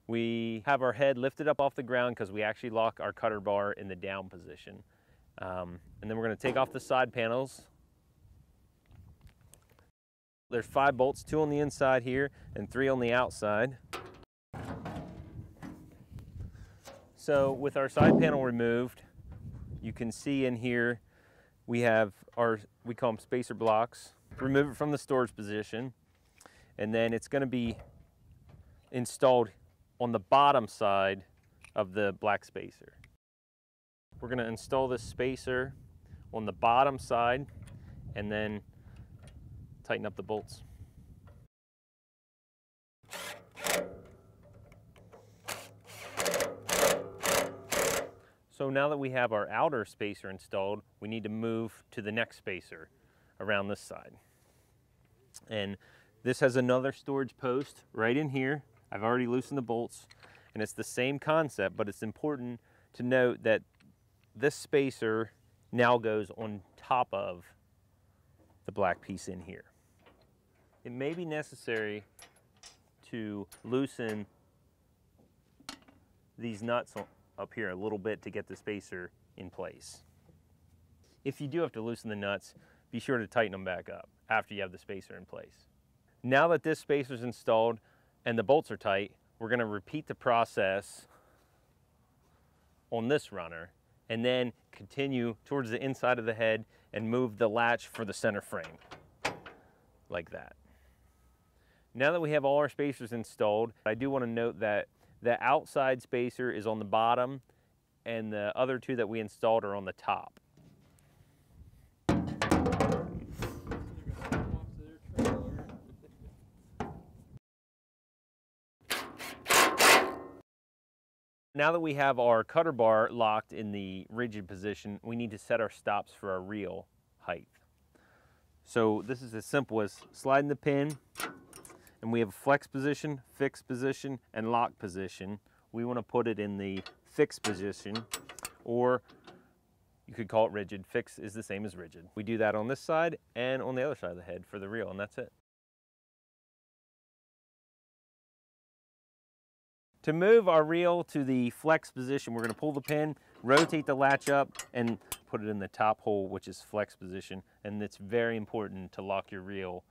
We have our head lifted up off the ground because we actually lock our cutter bar in the down position. And then we're going to take off the side panels. There's 5 bolts, 2 on the inside here and 3 on the outside. So with our side panel removed, you can see in here we have we call them spacer blocks. Remove it from the storage position, and then it's going to be installed on the bottom side of the black spacer. We're going to install this spacer on the bottom side and then tighten up the bolts. So now that we have our outer spacer installed, we need to move to the next spacer around this side. And this has another storage post right in here. I've already loosened the bolts, and it's the same concept, but it's important to note that this spacer now goes on top of the black piece in here. It may be necessary to loosen these nuts up here a little bit to get the spacer in place. If you do have to loosen the nuts, be sure to tighten them back up after you have the spacer in place. Now that this spacer is installed and the bolts are tight, we're going to repeat the process on this runner and then continue towards the inside of the head and move the latch for the center frame, like that. Now that we have all our spacers installed, I do want to note that the outside spacer is on the bottom and the other 2 that we installed are on the top. Now that we have our cutter bar locked in the rigid position, we need to set our stops for our reel height. So this is as simple as sliding the pin, and we have a flex position, fixed position, and lock position. We want to put it in the fixed position, or you could call it rigid. Fixed is the same as rigid. We do that on this side and on the other side of the head for the reel, and that's it. To move our reel to the flex position, we're going to pull the pin, rotate the latch up, and put it in the top hole, which is flex position. And it's very important to lock your reel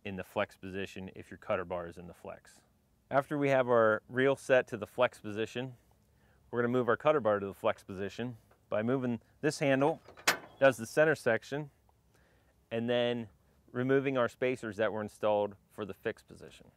in the flex position if your cutter bar is in the flex. After we have our reel set to the flex position, we're going to move our cutter bar to the flex position by moving this handle, does the center section, and then removing our spacers that were installed for the fixed position.